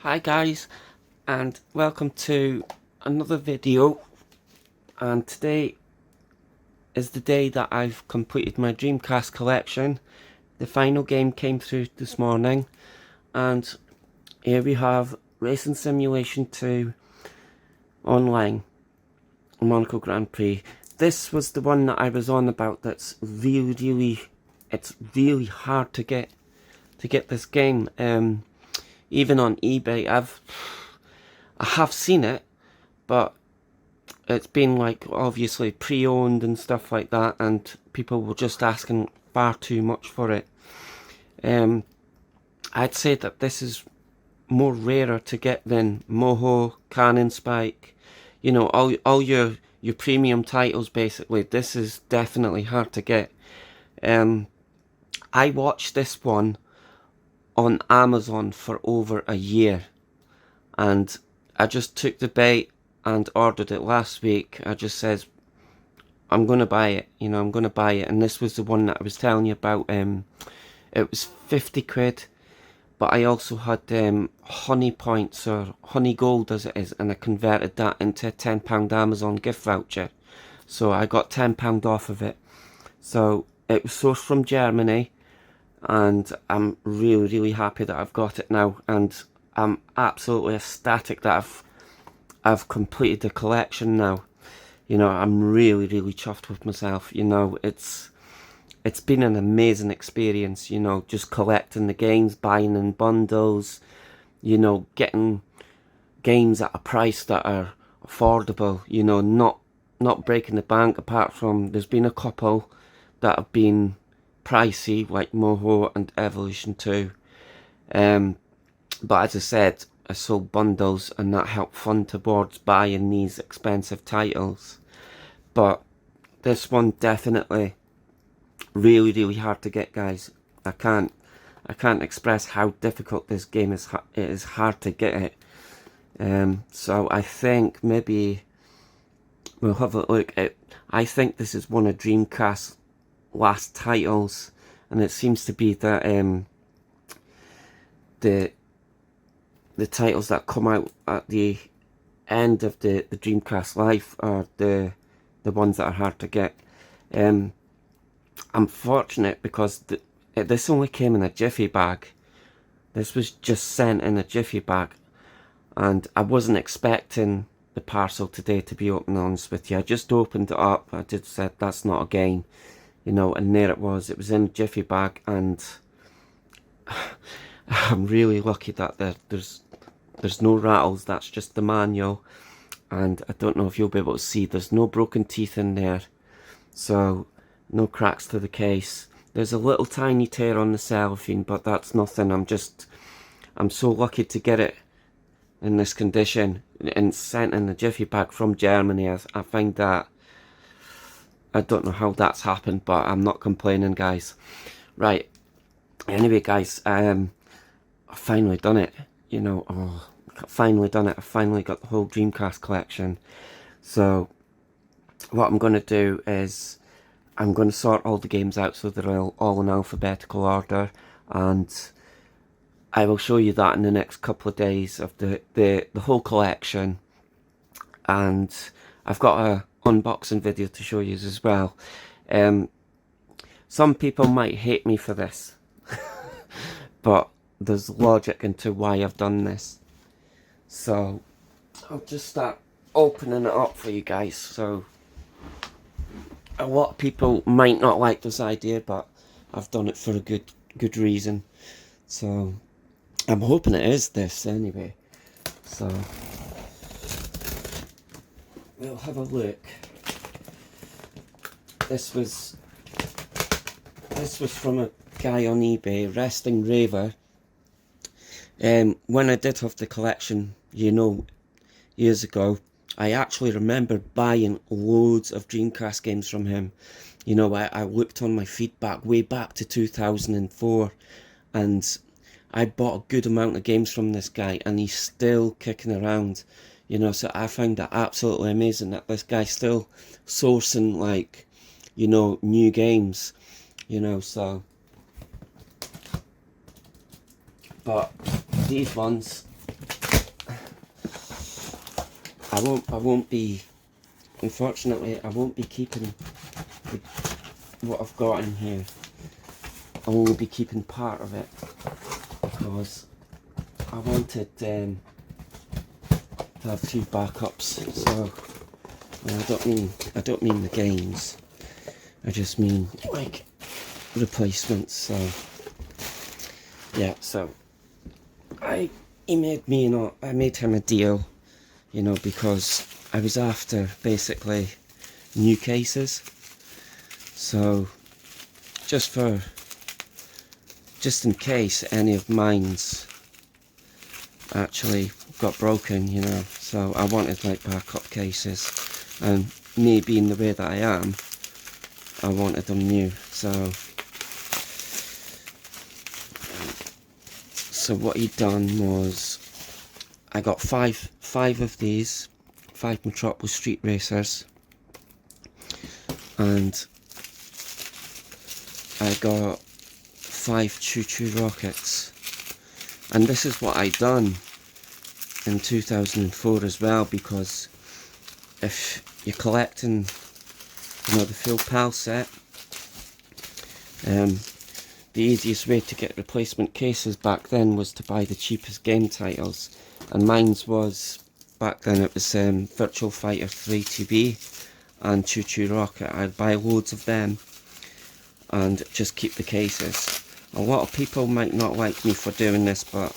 Hi guys, and welcome to another video. And today is the day that I've completed my Dreamcast collection. The final game came through this morning, and here we have Racing Simulation 2 Online, Monaco Grand Prix. This was the one that I was on about. That's it's really hard to get this game. Even on eBay, I have seen it, but it's been like obviously pre-owned and stuff like that, and people were just asking far too much for it. I'd say that this is more rarer to get than Moho, Cannon Spike, you know, all your premium titles basically. This is definitely hard to get. I watched this one on Amazon for over a year, and I just took the bait and ordered it last week. I just says I'm gonna buy it, I'm gonna buy it. And this was the one that I was telling you about. It was 50 quid, but I also had honey points, or honey gold as it is, and I converted that into a £10 Amazon gift voucher, so I got £10 off of it. So it was sourced from Germany, and I'm really happy that I've got it now, and I'm absolutely ecstatic that I've completed the collection now. I'm really chuffed with myself. It's been an amazing experience, just collecting the games, buying in bundles, getting games at a price that are affordable, not breaking the bank, apart from there's been a couple that have been pricey, like Moho and Evolution 2. But as I said, I sold bundles, and that helped fund towards buying these expensive titles. But this one definitely really hard to get, guys. I can't express how difficult this game is. It is hard to get it. So I think maybe we'll have a look at. I think this is one of Dreamcast's last titles, and it seems to be that the titles that come out at the end of the Dreamcast life are the ones that are hard to get. I'm fortunate because this only came in a jiffy bag. This was just sent in a jiffy bag, and I wasn't expecting the parcel today, to be open and honest with you. I just opened it up. I just said that's not a game, and there it was. It was in a jiffy bag, and I'm really lucky that there's no rattles. That's just the manual, and I don't know if you'll be able to see, there's no broken teeth in there, so no cracks to the case. There's a little tiny tear on the cellophane, but that's nothing. I'm so lucky to get it in this condition and sent in the jiffy bag from Germany. I find that, I don't know how that's happened, but I'm not complaining, guys. Right, anyway, guys, I finally done it. I finally done it. I finally got the whole Dreamcast collection. So what I'm going to do is I'm going to sort all the games out so they're all in alphabetical order, and I will show you that in the next couple of days of the whole collection. And I've got a unboxing video to show you as well. Some people might hate me for this, but there's logic into why I've done this. So I'll just start opening it up for you guys. So a lot of people might not like this idea, but I've done it for a good reason. So I'm hoping it is this anyway. So we'll have a look. This was from a guy on eBay, Resting Raver. When I did have the collection, years ago, I actually remember buying loads of Dreamcast games from him. I looked on my feedback way back to 2004, and I bought a good amount of games from this guy, and he's still kicking around. So I find that absolutely amazing that this guy's still sourcing, like, new games, so. But these ones I won't be, unfortunately, I won't be keeping what I've got in here. I'll only be keeping part of it because I wanted to have 2 backups. So well, I don't mean the games. I just mean like replacements. So yeah, so I made him a deal, you know, because I was after basically new cases. So just in case any of mine's actually got broken, you know, so I wanted like backup cases, and me being the way that I am, I wanted them new. So what he'd done was, I got five of these, 5 Metropolis Street Racers, and I got 5 Choo Choo Rockets. And this is what I done in 2004 as well, because if you're collecting, you know, the full PAL set, the easiest way to get replacement cases back then was to buy the cheapest game titles, and mine's was, back then it was Virtual Fighter 3 2B and Choo Choo Rocket. I'd buy loads of them and just keep the cases. A lot of people might not like me for doing this, but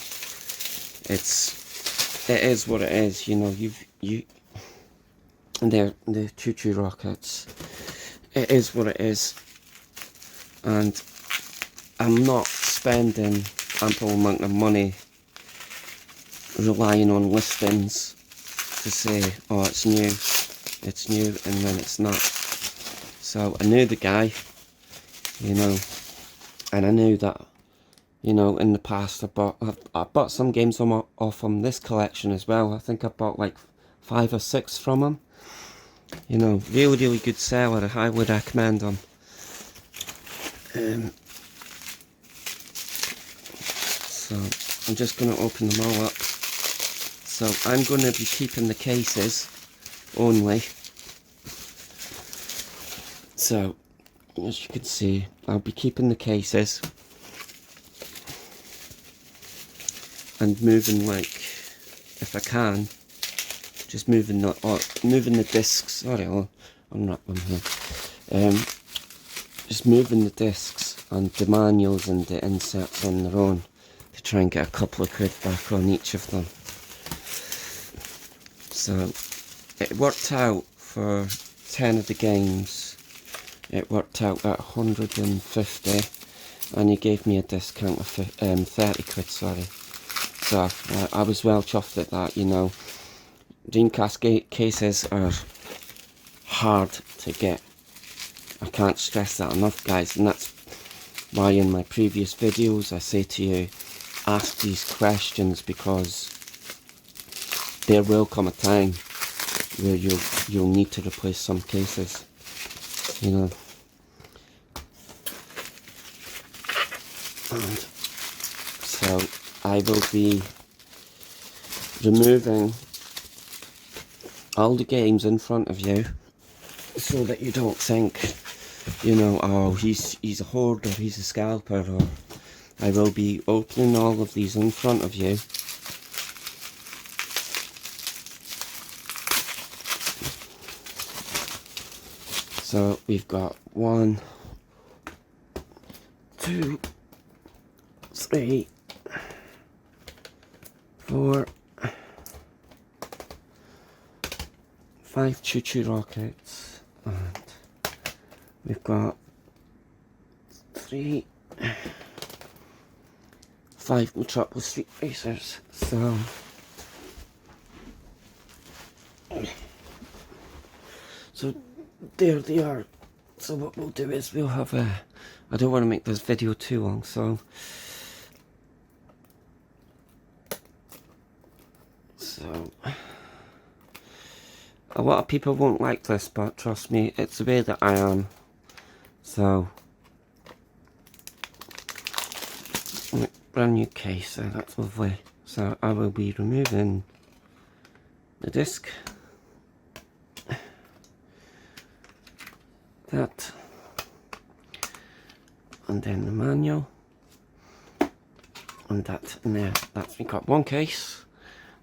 it is what it is, you know. They're the Choo Choo Rockets. It is what it is, and I'm not spending ample amount of money relying on listings to say, oh, it's new, and then it's not. So I knew the guy, you know, and I knew that, you know, in the past I bought some games off from this collection as well. I think I bought like 5 or 6 from him. You know, really good seller. I would recommend him. So I'm just going to open them all up. So I'm going to be keeping the cases only. So as you can see, I'll be keeping the cases and moving, like, if I can, just moving the discs. Sorry, I'll unwrap them here. Just moving the discs and the manuals and the inserts on their own to try and get a couple of quid back on each of them. So it worked out for 10 of the games. It worked out at 150, and he gave me a discount of 30 quid. Sorry. So I was well chuffed at that, you know. Dreamcast cases are hard to get. I can't stress that enough, guys, and that's why in my previous videos I say to you, ask these questions, because there will come a time where you'll need to replace some cases, you know. And so I will be removing all the games in front of you, so that you don't think, you know, oh, he's a hoarder, he's a scalper. Or I will be opening all of these in front of you. So we've got 1, 2, 3, 4, 5 Choo Choo Rockets, and we've got 5 Metropolis Street Racers. So there they are. So what we'll do is we'll have I don't want to make this video too long, so a lot of people won't like this, but trust me, it's the way that I am. So brand new case, so that's lovely. So I will be removing the disc. that. And then the manual. And that in there. That's we got one case.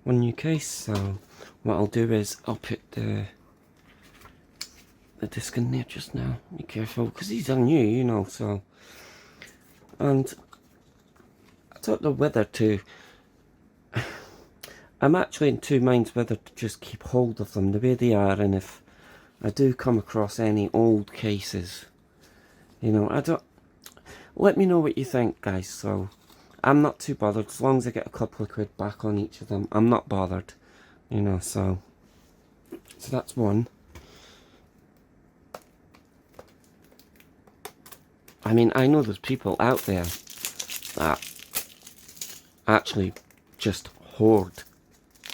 One new case. So what I'll do is I'll put the disc in there just now. Be careful, because these are new, you know, so. And I don't know whether to. I'm actually in two minds whether to just keep hold of them the way they are, and if I do come across any old cases, you know, I don't. Let me know what you think, guys. So I'm not too bothered as long as I get a couple of quid back on each of them. I'm not bothered, you know. So that's one. I mean, I know there's people out there that actually just hoard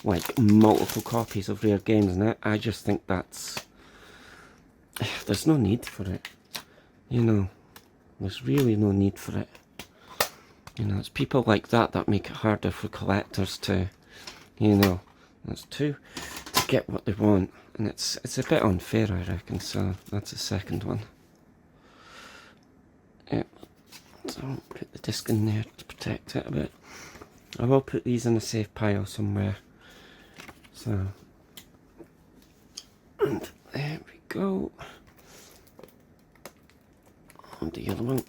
like multiple copies of rare games, and I just think that's, there's no need for it, you know. There's really no need for it, you know. It's people like that that make it harder for collectors to, you know, to get what they want, and it's a bit unfair, I reckon. So that's the second one. Yep. So I'll put the disc in there to protect it a bit. I will put these in a safe pile somewhere. So, and there we go. And the other one.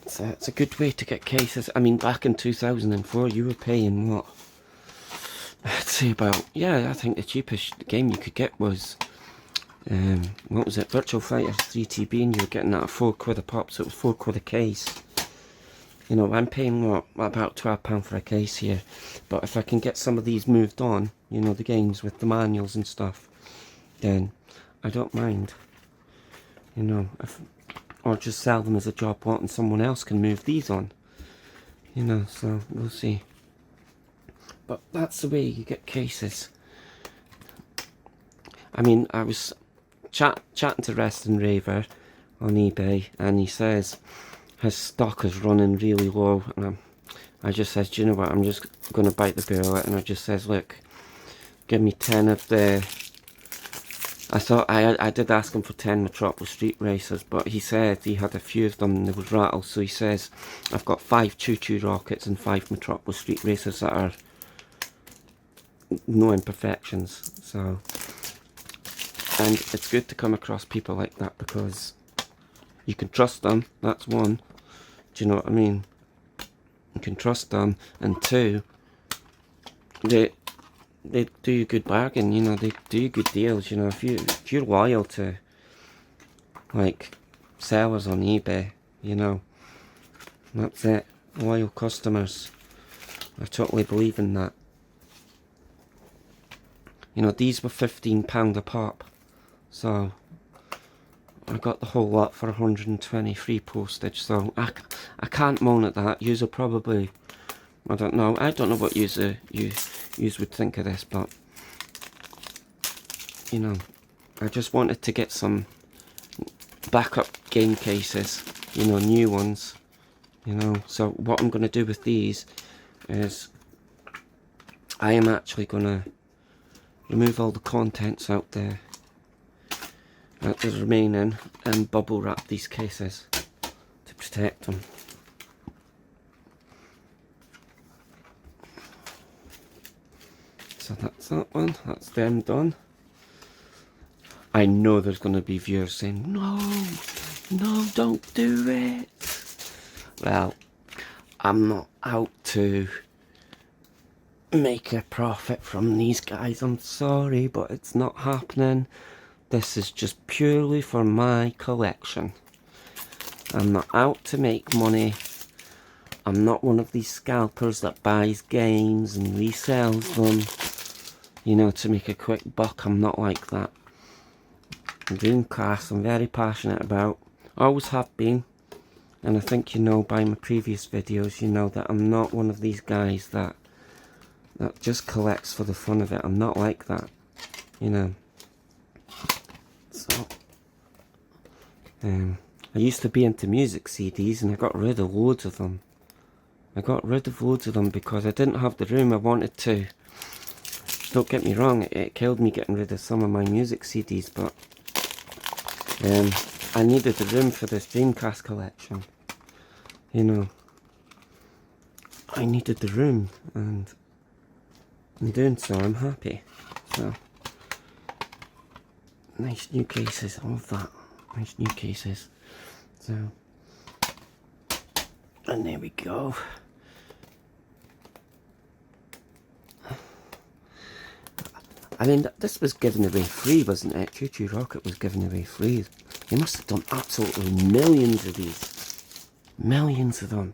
So it's a good way to get cases. I mean, back in 2004, you were paying what? I'd say about, yeah, I think the cheapest game you could get was, what was it, Virtual Fighter 3TB, and you were getting that at £4 a pop, so it was £4 a case. You know, I'm paying, what, about £12 for a case here, but if I can get some of these moved on, you know, the games with the manuals and stuff, then I don't mind, you know, or just sell them as a job lot and someone else can move these on, you know, so we'll see. But that's the way you get cases. I mean, I was chatting to Rest and Raver on eBay, and he says his stock is running really low, and I just says, do you know what, I'm just going to bite the bullet, and I just says, look, give me 10 of the, I thought, I did ask him for 10 Metropolis Street Racers, but he said he had a few of them and they would rattle, so he says, I've got 5 Choo Choo Rockets and 5 Metropolis Street Racers that are no imperfections. So, and it's good to come across people like that because you can trust them. That's one. Do you know what I mean? You can trust them, and two, they do you a good bargain. You know, they do you good deals. You know, if you're loyal to like sellers on eBay, you know, that's it. Loyal customers. I totally believe in that. You know, these were £15 a pop, so I got the whole lot for 120 free postage. So I can't moan at that. You'll probably, I don't know what you would think of this, but you know, I just wanted to get some backup game cases, you know, new ones, you know. So what I'm going to do with these is I am actually going to remove all the contents out there that is remaining and bubble wrap these cases to protect them. So that's that one, that's them done. I know there's going to be viewers saying, no, don't do it. Well, I'm not out to make a profit from these guys, I'm sorry, but it's not happening. This is just purely for my collection. I'm not out to make money. I'm not one of these scalpers that buys games and resells them, you know, to make a quick buck. I'm not like that. Dreamcast I'm very passionate about, always have been, and I think you know by my previous videos, you know that I'm not one of these guys that just collects for the fun of it. I'm not like that, you know. So I used to be into music CDs and I got rid of loads of them, I got rid of loads of them because I didn't have the room I wanted to. Don't get me wrong, it killed me getting rid of some of my music CDs, but I needed the room for this Dreamcast collection. You know, I needed the room, and in doing so, I'm happy. So, nice new cases, I love that. Nice new cases. So, and there we go. I mean, this was given away free, wasn't it? Choo Choo Rocket was given away free. He must have done absolutely millions of these. Millions of them.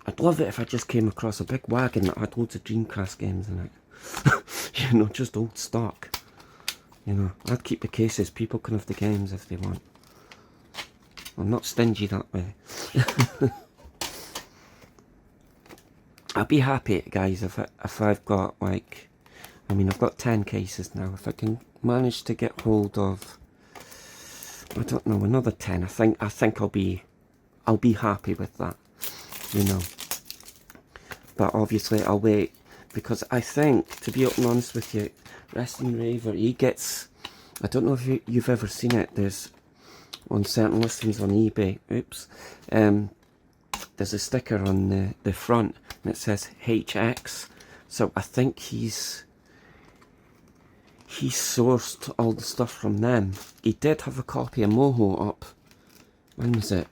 I'd love it if I just came across a big wagon that had loads of Dreamcast games in it. You know, just old stock. You know, I'd keep the cases. People can have the games if they want. I'm not stingy that way. I'll be happy, guys, if I've got, like, I mean, I've got 10 cases now. If I can manage to get hold of, I don't know, another 10, I think I'll be happy with that, you know. But obviously I'll wait, because I think, to be open and honest with you, Resting Raver, he gets, I don't know if you've ever seen it, there's, on certain listings on eBay, oops, there's a sticker on the front, and it says HX, so I think he sourced all the stuff from them. He did have a copy of Moho up. When was it?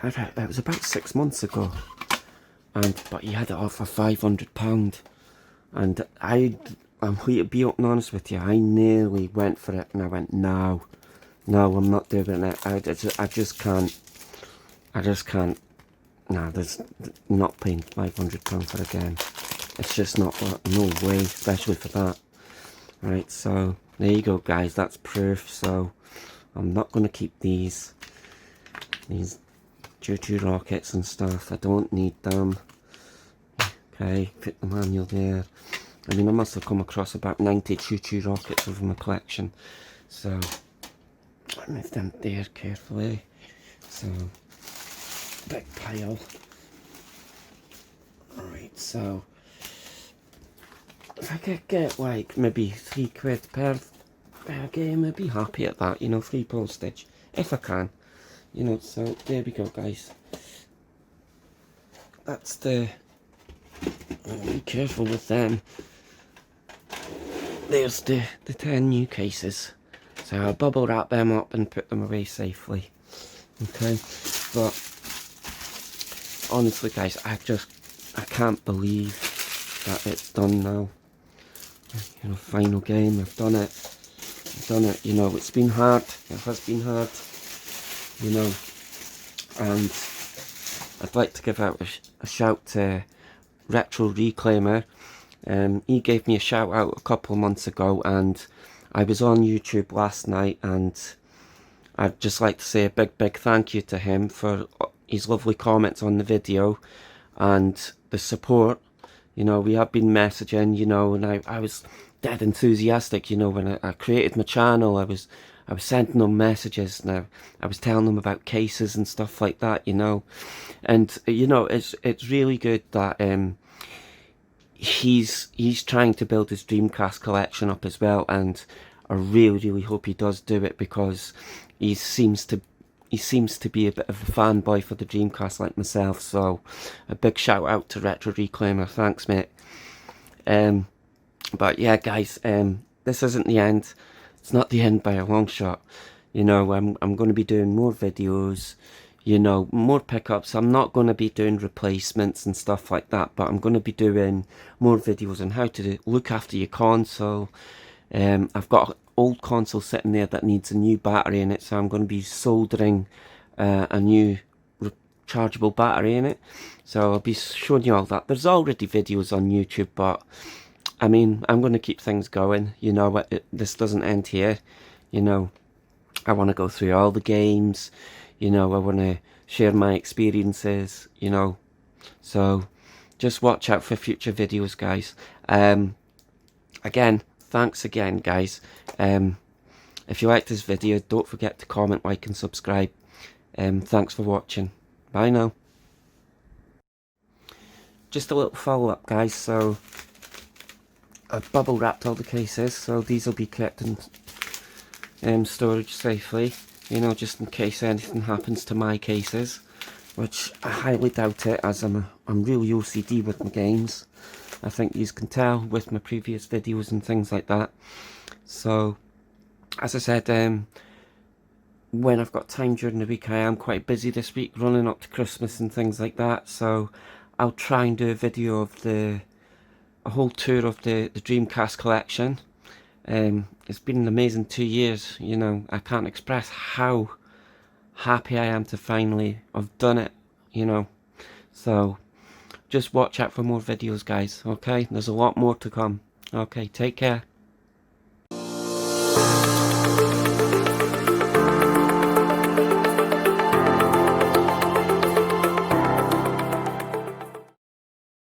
It was about 6 months ago. But he had it off for £500. And I'm here to be open and honest with you, I nearly went for it, and I went, no, I'm not doing it. I just can't. Nah, there's not paying £500 for a game. It's just not, no way, especially for that. Right, so there you go, guys, that's proof. So I'm not going to keep these Choo Choo Rockets and stuff. I don't need them. Okay, fit the manual there. I mean, I must have come across about 90 Choo Choo Rockets over my collection. So I move them there carefully. So big pile. Alright, so if I could get like maybe £3 per game, I'd be happy at that, you know, free postage, if I can, you know. So there we go, guys. That's the, be careful with them. There's the 10 new cases. So I'll bubble wrap them up and put them away safely. Okay, but honestly, guys, I can't believe that it's done now. You know, final game, I've done it, you know. It's been hard, it has been hard, you know, and I'd like to give out a shout to Retro Reclaimer. He gave me a shout out a couple of months ago, and I was on YouTube last night, and I'd just like to say a big thank you to him for his lovely comments on the video and the support. You know, we have been messaging, you know, and I was dead enthusiastic, you know, when I created my channel. I was sending them messages, and I was telling them about cases and stuff like that, you know. And you know, it's really good that he's trying to build his Dreamcast collection up as well, and I really hope he does do it, because he seems to be a bit of a fanboy for the Dreamcast like myself. So a big shout out to Retro Reclaimer, thanks mate. But yeah, guys, this isn't the end. It's not the end by a long shot. You know, I'm going to be doing more videos, you know, more pickups. I'm not going to be doing replacements and stuff like that, but I'm going to be doing more videos on how to look after your console. I've got an old console sitting there that needs a new battery in it, so I'm going to be soldering a new rechargeable battery in it. So I'll be showing you all that. There's already videos on YouTube, but I mean, I'm going to keep things going, you know. This doesn't end here, you know. I want to go through all the games, you know. I want to share my experiences, you know. So just watch out for future videos, guys. Again, thanks again, guys. If you like this video, don't forget to comment, like and subscribe. Thanks for watching. Bye now. just a little follow-up, guys. So I've bubble wrapped all the cases, so these will be kept in storage safely, you know, just in case anything happens to my cases, which I highly doubt it, as I'm really OCD with my games. I think you can tell with my previous videos and things like that. So as I said, when I've got time during the week, I am quite busy this week running up to Christmas and things like that, so I'll try and do a video of a whole tour of the Dreamcast collection. It's been an amazing 2 years, you know. I can't express how happy I am to finally have done it, you know. So just watch out for more videos, guys, okay? There's a lot more to come. Okay, take care.